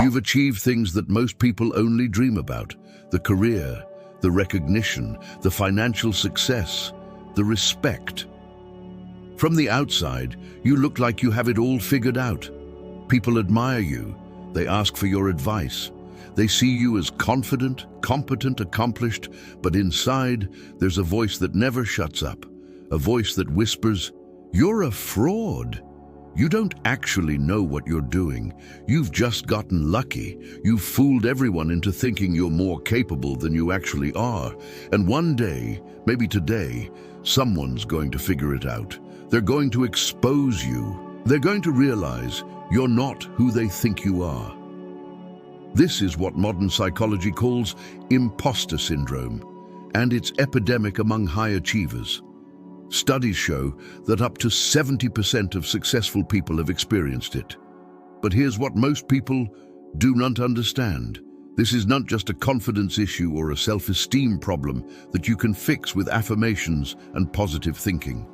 You've achieved things that most people only dream about: the career, the recognition, the financial success, the respect. From the outside, you look like you have it all figured out. People admire you. They ask for your advice. They see you as confident, competent, accomplished, but inside, there's a voice that never shuts up, a voice that whispers, "You're a fraud. You don't actually know what you're doing. You've just gotten lucky. You've fooled everyone into thinking you're more capable than you actually are. And one day, maybe today, someone's going to figure it out. They're going to expose you. They're going to realize you're not who they think you are." This is what modern psychology calls imposter syndrome, and it's epidemic among high achievers. Studies show that up to 70% of successful people have experienced it. But here's what most people do not understand. This is not just a confidence issue or a self-esteem problem that you can fix with affirmations and positive thinking.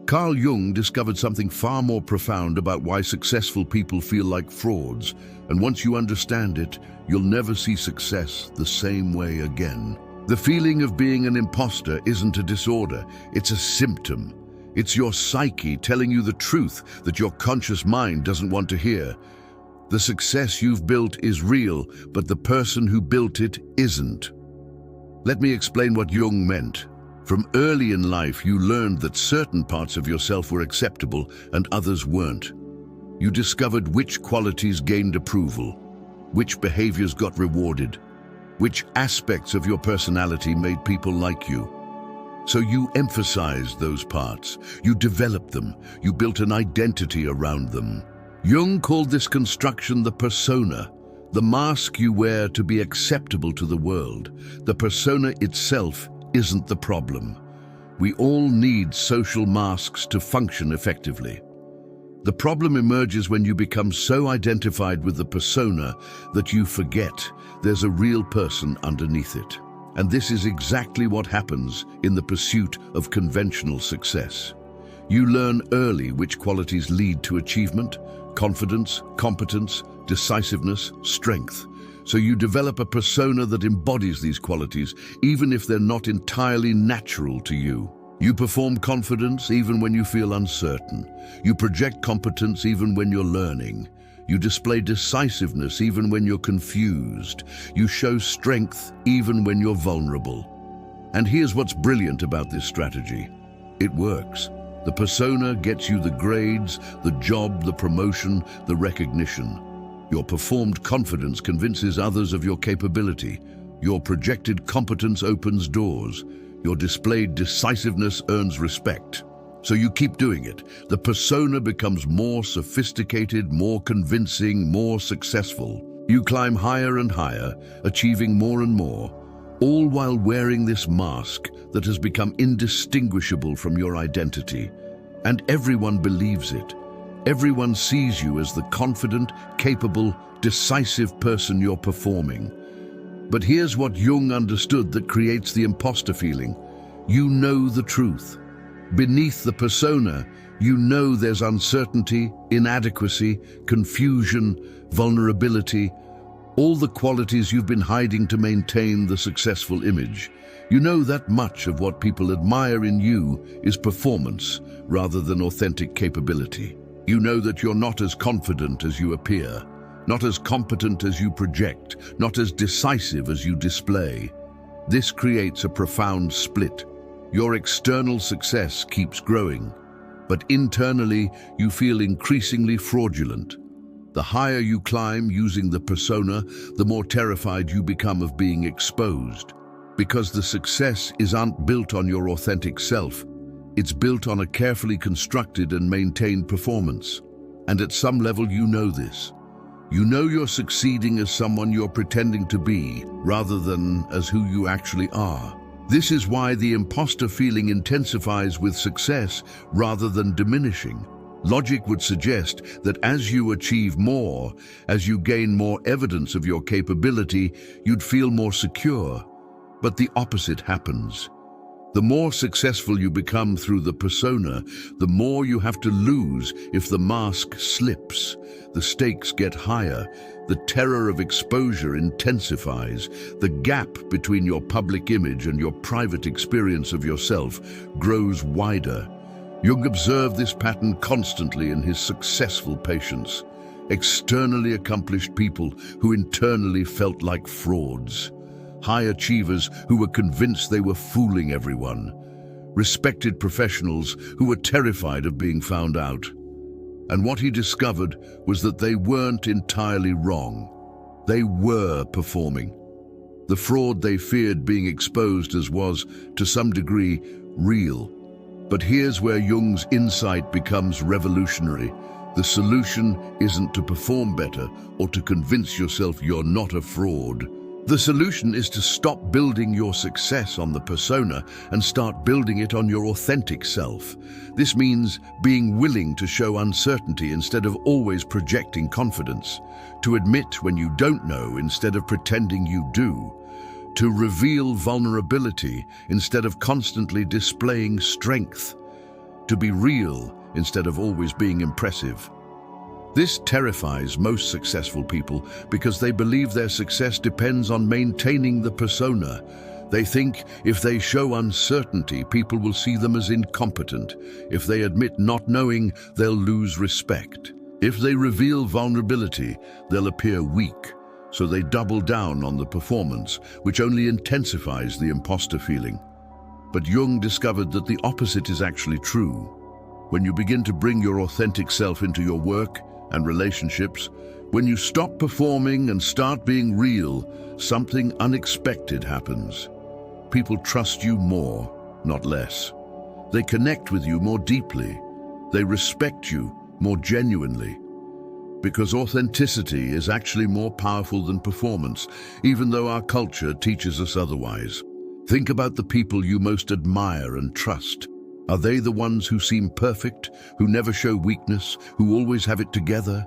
Carl Jung discovered something far more profound about why successful people feel like frauds, and once you understand it, you'll never see success the same way again. The feeling of being an imposter isn't a disorder, it's a symptom. It's your psyche telling you the truth that your conscious mind doesn't want to hear. The success you've built is real, but the person who built it isn't. Let me explain what Jung meant. From early in life, you learned that certain parts of yourself were acceptable and others weren't. You discovered which qualities gained approval, which behaviors got rewarded, which aspects of your personality made people like you. So you emphasized those parts, you developed them, you built an identity around them. Jung called this construction the persona, the mask you wear to be acceptable to the world. The persona itself isn't the problem. We all need social masks to function effectively. The problem emerges when you become so identified with the persona that you forget there's a real person underneath it. And this is exactly what happens in the pursuit of conventional success. You learn early which qualities lead to achievement: confidence, competence, decisiveness, strength. So you develop a persona that embodies these qualities, even if they're not entirely natural to you. You perform confidence even when you feel uncertain. You project competence even when you're learning. You display decisiveness even when you're confused. You show strength even when you're vulnerable. And here's what's brilliant about this strategy. It works. The persona gets you the grades, the job, the promotion, the recognition. Your performed confidence convinces others of your capability. Your projected competence opens doors. Your displayed decisiveness earns respect. So you keep doing it. The persona becomes more sophisticated, more convincing, more successful. You climb higher and higher, achieving more and more, all while wearing this mask that has become indistinguishable from your identity. And everyone believes it. Everyone sees you as the confident, capable, decisive person you're performing. But here's what Jung understood that creates the imposter feeling. You know the truth. Beneath the persona, you know there's uncertainty, inadequacy, confusion, vulnerability, all the qualities you've been hiding to maintain the successful image. You know that much of what people admire in you is performance rather than authentic capability. You know that you're not as confident as you appear, not as competent as you project, not as decisive as you display. This creates a profound split. Your external success keeps growing, but internally you feel increasingly fraudulent. The higher you climb using the persona, the more terrified you become of being exposed. Because the success isn't built on your authentic self. It's built on a carefully constructed and maintained performance. And at some level you know this. You know you're succeeding as someone you're pretending to be, rather than as who you actually are. This is why the imposter feeling intensifies with success rather than diminishing. Logic would suggest that as you achieve more, as you gain more evidence of your capability, you'd feel more secure. But the opposite happens. The more successful you become through the persona, the more you have to lose if the mask slips. The stakes get higher, the terror of exposure intensifies, the gap between your public image and your private experience of yourself grows wider. Jung observed this pattern constantly in his successful patients, externally accomplished people who internally felt like frauds. High achievers who were convinced they were fooling everyone. Respected professionals who were terrified of being found out. And what he discovered was that they weren't entirely wrong. They were performing. The fraud they feared being exposed as was, to some degree, real. But here's where Jung's insight becomes revolutionary. The solution isn't to perform better or to convince yourself you're not a fraud. The solution is to stop building your success on the persona and start building it on your authentic self. This means being willing to show uncertainty instead of always projecting confidence, to admit when you don't know instead of pretending you do, to reveal vulnerability instead of constantly displaying strength, to be real instead of always being impressive. This terrifies most successful people because they believe their success depends on maintaining the persona. They think if they show uncertainty, people will see them as incompetent. If they admit not knowing, they'll lose respect. If they reveal vulnerability, they'll appear weak. So they double down on the performance, which only intensifies the imposter feeling. But Jung discovered that the opposite is actually true. When you begin to bring your authentic self into your work and relationships, when you stop performing and start being real, something unexpected happens. People trust you more, not less. They connect with you more deeply. They respect you more genuinely. Because authenticity is actually more powerful than performance, even though our culture teaches us otherwise. Think about the people you most admire and trust. Are they the ones who seem perfect, who never show weakness, who always have it together?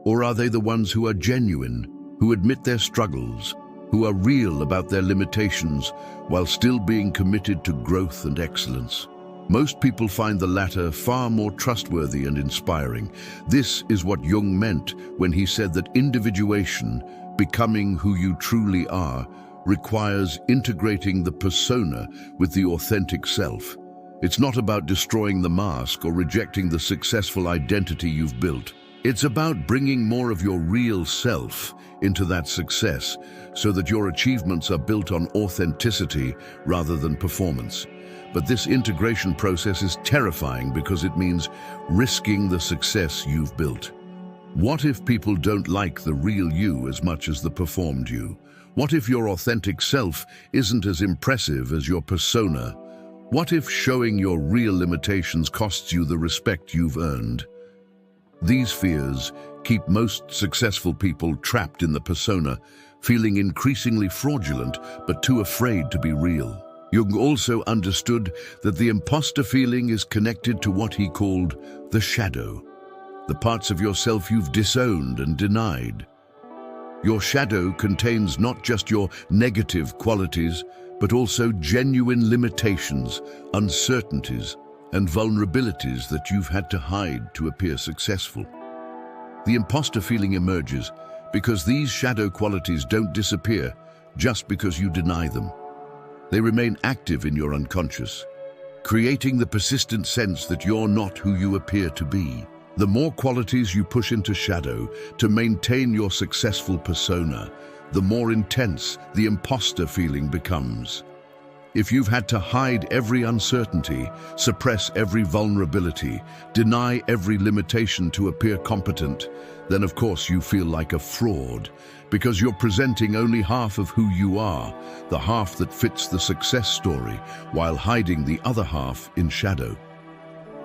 Or are they the ones who are genuine, who admit their struggles, who are real about their limitations, while still being committed to growth and excellence? Most people find the latter far more trustworthy and inspiring. This is what Jung meant when he said that individuation, becoming who you truly are, requires integrating the persona with the authentic self. It's not about destroying the mask or rejecting the successful identity you've built. It's about bringing more of your real self into that success so that your achievements are built on authenticity rather than performance. But this integration process is terrifying because it means risking the success you've built. What if people don't like the real you as much as the performed you? What if your authentic self isn't as impressive as your persona? What if showing your real limitations costs you the respect you've earned? These fears keep most successful people trapped in the persona, feeling increasingly fraudulent but too afraid to be real. Jung also understood that the imposter feeling is connected to what he called the shadow, the parts of yourself you've disowned and denied. Your shadow contains not just your negative qualities, but also genuine limitations, uncertainties, and vulnerabilities that you've had to hide to appear successful. The imposter feeling emerges because these shadow qualities don't disappear just because you deny them. They remain active in your unconscious, creating the persistent sense that you're not who you appear to be. The more qualities you push into shadow to maintain your successful persona, the more intense the imposter feeling becomes. If you've had to hide every uncertainty, suppress every vulnerability, deny every limitation to appear competent, then of course you feel like a fraud, because you're presenting only half of who you are, the half that fits the success story, while hiding the other half in shadow.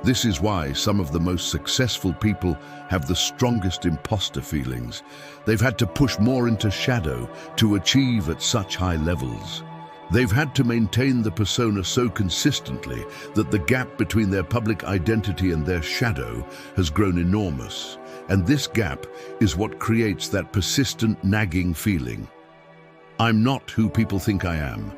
This is why some of the most successful people have the strongest imposter feelings. They've had to push more into shadow to achieve at such high levels. They've had to maintain the persona so consistently that the gap between their public identity and their shadow has grown enormous. And this gap is what creates that persistent nagging feeling. I'm not who people think I am.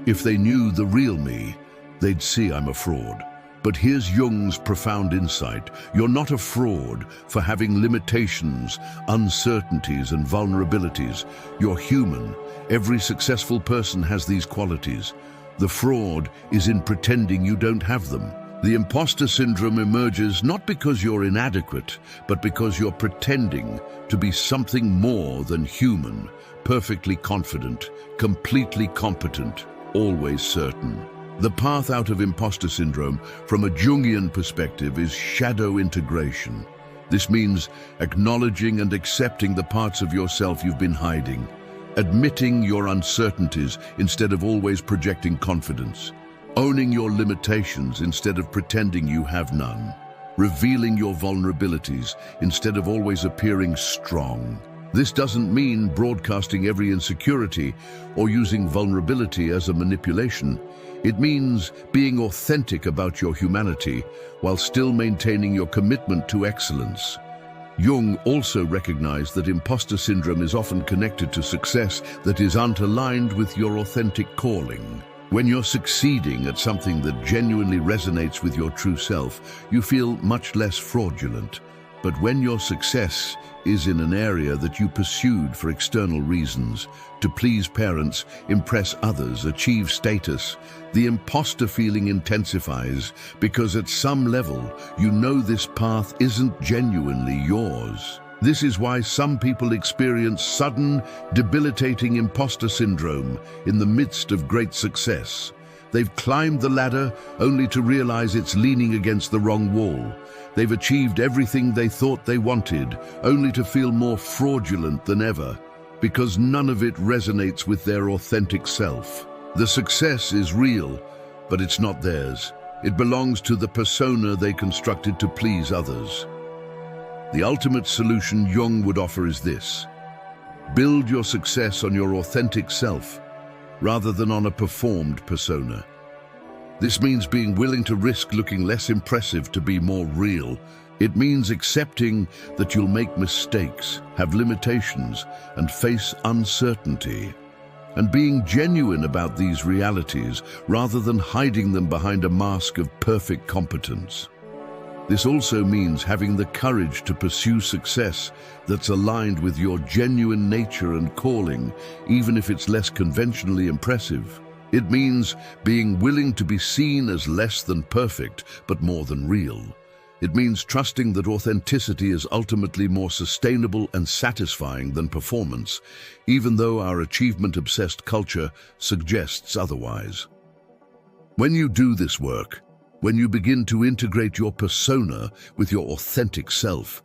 If they knew the real me, they'd see I'm a fraud. But here's Jung's profound insight. You're not a fraud for having limitations, uncertainties, and vulnerabilities. You're human. Every successful person has these qualities. The fraud is in pretending you don't have them. The imposter syndrome emerges not because you're inadequate, but because you're pretending to be something more than human, perfectly confident, completely competent, always certain. The path out of imposter syndrome, from a Jungian perspective, is shadow integration. This means acknowledging and accepting the parts of yourself you've been hiding, admitting your uncertainties instead of always projecting confidence, owning your limitations instead of pretending you have none, revealing your vulnerabilities instead of always appearing strong. This doesn't mean broadcasting every insecurity or using vulnerability as a manipulation. It means being authentic about your humanity while still maintaining your commitment to excellence. Jung also recognized that imposter syndrome is often connected to success that is unaligned with your authentic calling. When you're succeeding at something that genuinely resonates with your true self, you feel much less fraudulent. But when your success is in an area that you pursued for external reasons, to please parents, impress others, achieve status, the imposter feeling intensifies because at some level you know this path isn't genuinely yours. This is why some people experience sudden, debilitating imposter syndrome in the midst of great success. They've climbed the ladder only to realize it's leaning against the wrong wall. They've achieved everything they thought they wanted, only to feel more fraudulent than ever, because none of it resonates with their authentic self. The success is real, but it's not theirs. It belongs to the persona they constructed to please others. The ultimate solution Jung would offer is this: build your success on your authentic self, rather than on a performed persona. This means being willing to risk looking less impressive to be more real. It means accepting that you'll make mistakes, have limitations, and face uncertainty, and being genuine about these realities rather than hiding them behind a mask of perfect competence. This also means having the courage to pursue success that's aligned with your genuine nature and calling, even if it's less conventionally impressive. It means being willing to be seen as less than perfect, but more than real. It means trusting that authenticity is ultimately more sustainable and satisfying than performance, even though our achievement-obsessed culture suggests otherwise. When you do this work, when you begin to integrate your persona with your authentic self,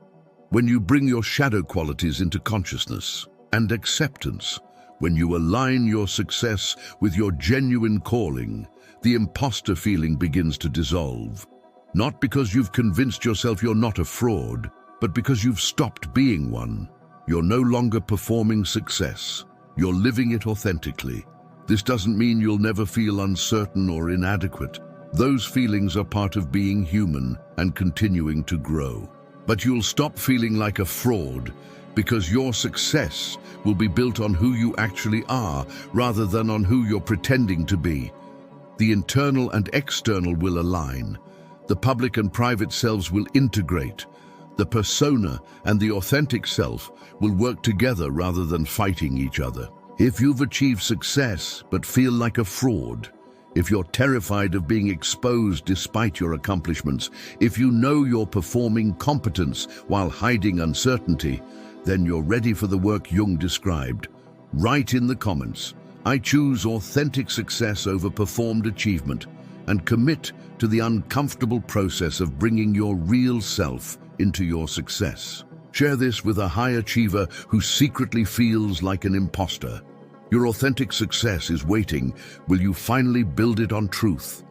when you bring your shadow qualities into consciousness and acceptance, when you align your success with your genuine calling, the imposter feeling begins to dissolve. Not because you've convinced yourself you're not a fraud, but because you've stopped being one. You're no longer performing success. You're living it authentically. This doesn't mean you'll never feel uncertain or inadequate. Those feelings are part of being human and continuing to grow. But you'll stop feeling like a fraud because your success will be built on who you actually are rather than on who you're pretending to be. The internal and external will align. The public and private selves will integrate. The persona and the authentic self will work together rather than fighting each other. If you've achieved success but feel like a fraud, if you're terrified of being exposed despite your accomplishments, if you know you're performing competence while hiding uncertainty, then you're ready for the work Jung described. Write in the comments, "I choose authentic success over performed achievement," and commit to the uncomfortable process of bringing your real self into your success. Share this with a high achiever who secretly feels like an imposter. Your authentic success is waiting. Will you finally build it on truth?